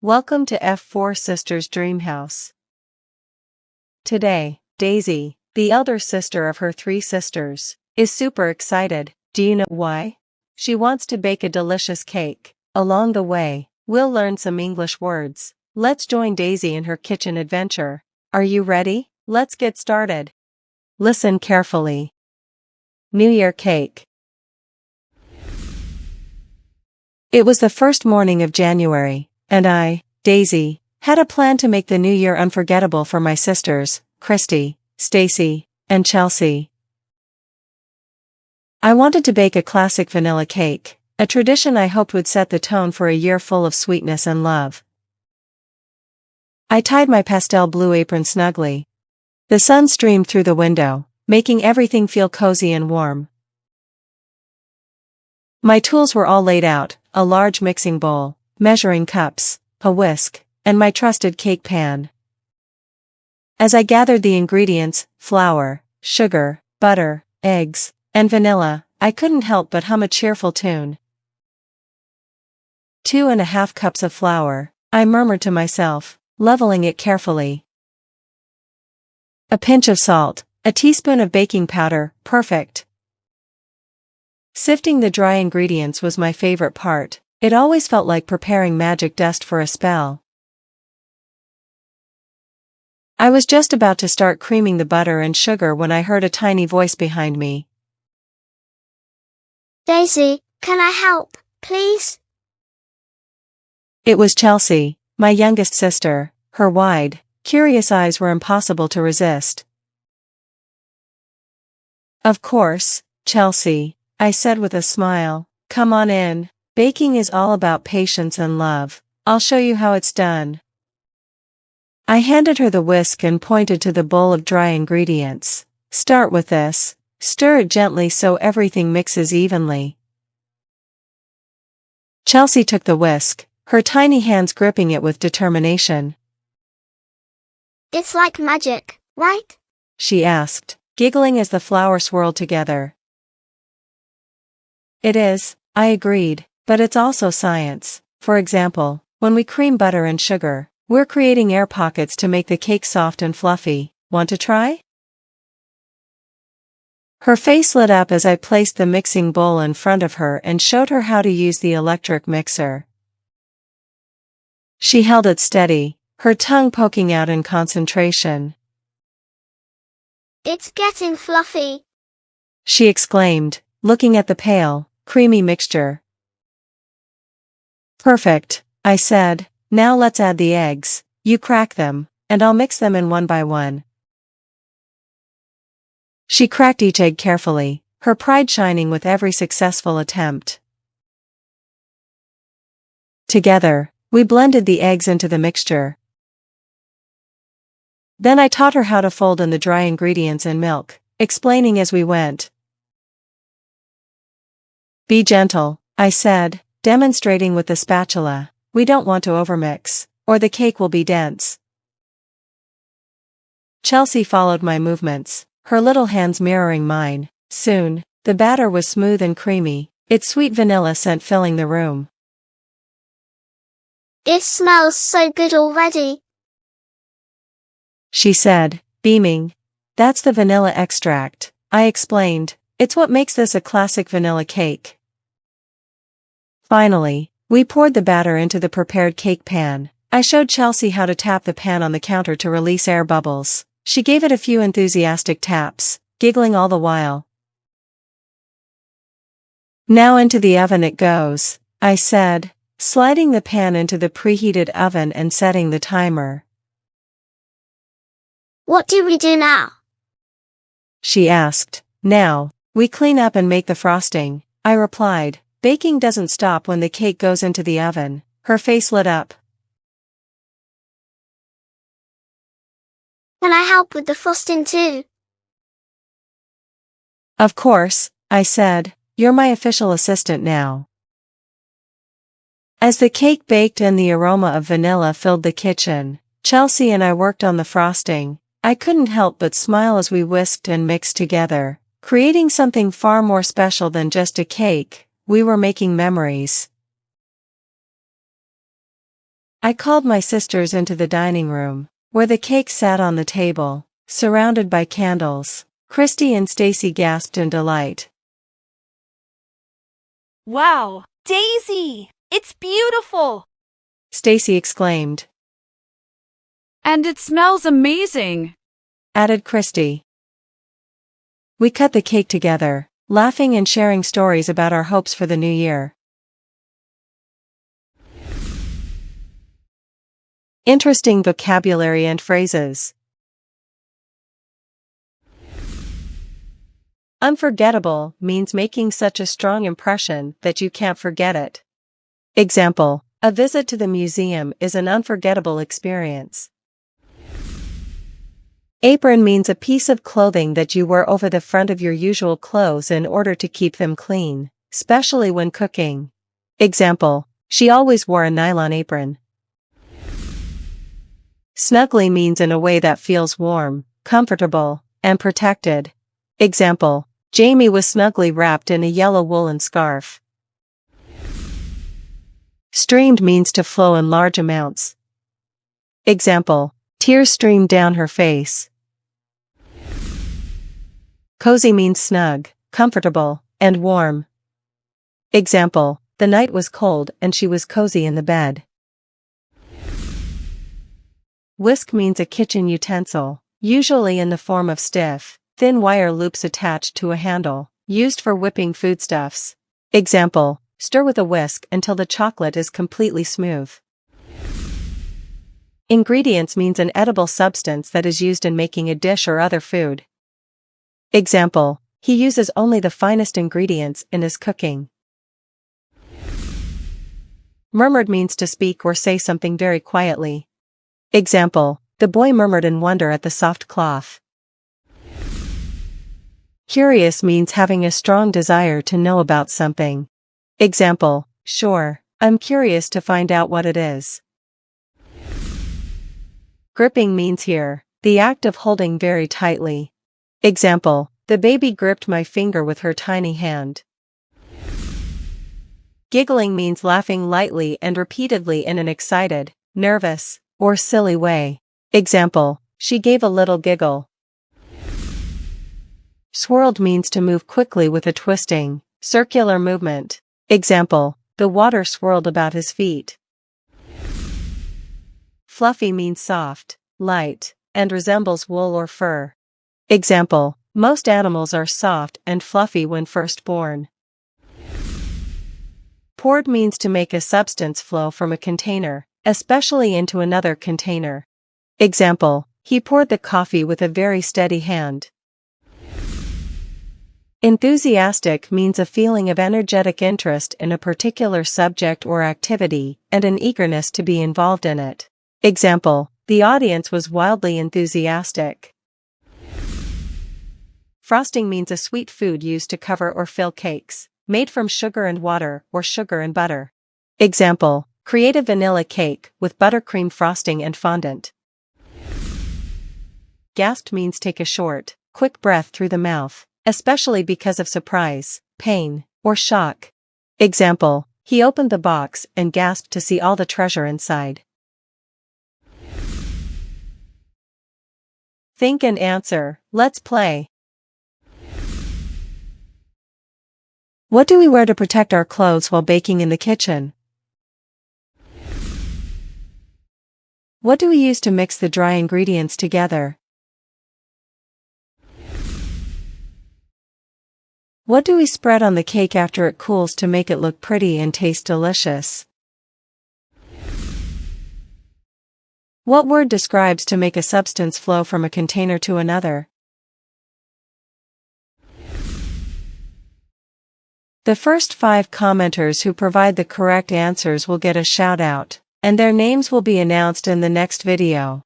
Welcome to F4 Sisters Dreamhouse. Today, Daisy, the elder sister of her three sisters, is super excited. Do you know why? She wants to bake a delicious cake. Along the way, we'll learn some English words. Let's join Daisy in her kitchen adventure. Are you ready? Let's get started. Listen carefully. New Year cake. It was the first morning of January, and I, Daisy, had a plan to make the new year unforgettable for my sisters, Christie, Stacie, and Chelsea. I wanted to bake a classic vanilla cake, a tradition I hoped would set the tone for a year full of sweetness and love. I tied my pastel blue apron snugly. The sun streamed through the window, making everything feel cozy and warm. My tools were all laid out: a large mixing bowl, measuring cups, a whisk, and my trusted cake pan. As I gathered the ingredients, flour, sugar, butter, eggs, and vanilla, I couldn't help but hum a cheerful tune. 2½ cups of flour, I murmured to myself, leveling it carefully. A pinch of salt, a teaspoon of baking powder, perfect. Sifting the dry ingredients was my favorite part. It always felt like preparing magic dust for a spell. I was just about to start creaming the butter and sugar when I heard a tiny voice behind me. Daisy, can I help, please? It was Chelsea, my youngest sister. Her wide, curious eyes were impossible to resist. Of course, Chelsea, I said with a smile. Come on in. Baking is all about patience and love. I'll show you how it's done. I handed her the whisk and pointed to the bowl of dry ingredients. Start with this. Stir it gently so everything mixes evenly. Chelsea took the whisk, her tiny hands gripping it with determination. It's like magic, right? She asked, giggling as the flour swirled together. It is, I agreed. But it's also science. For example, when we cream butter and sugar, we're creating air pockets to make the cake soft and fluffy. Want to try? Her face lit up as I placed the mixing bowl in front of her and showed her how to use the electric mixer. She held it steady, her tongue poking out in concentration. It's getting fluffy, she exclaimed, looking at the pale, creamy mixture. Perfect, I said. Now let's add the eggs. You crack them, and I'll mix them in one by one. She cracked each egg carefully, her pride shining with every successful attempt. Together, we blended the eggs into the mixture. Then I taught her how to fold in the dry ingredients and milk, explaining as we went. Be gentle, I said, demonstrating with the spatula. We don't want to overmix, or the cake will be dense. Chelsea followed my movements, her little hands mirroring mine. Soon, the batter was smooth and creamy, its sweet vanilla scent filling the room. It smells so good already, she said, beaming. That's the vanilla extract, I explained. It's what makes this a classic vanilla cake. Finally, we poured the batter into the prepared cake pan. I showed Chelsea how to tap the pan on the counter to release air bubbles. She gave it a few enthusiastic taps, giggling all the while. Now into the oven it goes, I said, sliding the pan into the preheated oven and setting the timer. What do we do now? She asked. Now, we clean up and make the frosting, I replied. Baking doesn't stop when the cake goes into the oven. Her face lit up. Can I help with the frosting too? Of course, I said. You're my official assistant now. As the cake baked and the aroma of vanilla filled the kitchen, Chelsea and I worked on the frosting. I couldn't help but smile as we whisked and mixed together, creating something far more special than just a cake. We were making memories. I called my sisters into the dining room, where the cake sat on the table, surrounded by candles. Christie and Stacie gasped in delight. Wow, Daisy! It's beautiful! Stacie exclaimed. And it smells amazing, added Christie. We cut the cake together, laughing and sharing stories about our hopes for the new year. Interesting vocabulary and phrases. Unforgettable means making such a strong impression that you can't forget it. Example: a visit to the museum is an unforgettable experience. Apron means a piece of clothing that you wear over the front of your usual clothes in order to keep them clean, especially when cooking. Example: she always wore a nylon apron. Snugly means in a way that feels warm, comfortable, and protected. Example: Jamie was snugly wrapped in a yellow woolen scarf. Streamed means to flow in large amounts. Example: tears streamed down her face. Cozy means snug, comfortable, and warm. Example: the night was cold and she was cozy in the bed. Whisk means a kitchen utensil, usually in the form of stiff, thin wire loops attached to a handle, used for whipping foodstuffs. Example: stir with a whisk until the chocolate is completely smooth. Ingredients means an edible substance that is used in making a dish or other food. Example: he uses only the finest ingredients in his cooking. Murmured means to speak or say something very quietly. Example: the boy murmured in wonder at the soft cloth. Curious means having a strong desire to know about something. Example: sure, I'm curious to find out what it is. Gripping means here, the act of holding very tightly. Example: the baby gripped my finger with her tiny hand. Giggling means laughing lightly and repeatedly in an excited, nervous, or silly way. Example: she gave a little giggle. Swirled means to move quickly with a twisting, circular movement. Example: the water swirled about his feet. Fluffy means soft, light, and resembles wool or fur. Example: most animals are soft and fluffy when first born. Poured means to make a substance flow from a container, especially into another container. Example: he poured the coffee with a very steady hand. Enthusiastic means a feeling of energetic interest in a particular subject or activity, and an eagerness to be involved in it. Example: the audience was wildly enthusiastic. Frosting means a sweet food used to cover or fill cakes, made from sugar and water or sugar and butter. Example: create a vanilla cake with buttercream frosting and fondant. Gasped means take a short, quick breath through the mouth, especially because of surprise, pain, or shock. Example: he opened the box and gasped to see all the treasure inside. Think and answer. Let's play. What do we wear to protect our clothes while baking in the kitchen? What do we use to mix the dry ingredients together? What do we spread on the cake after it cools to make it look pretty and taste delicious? What word describes to make a substance flow from a container to another? The first 5 commenters who provide the correct answers will get a shout out, and their names will be announced in the next video.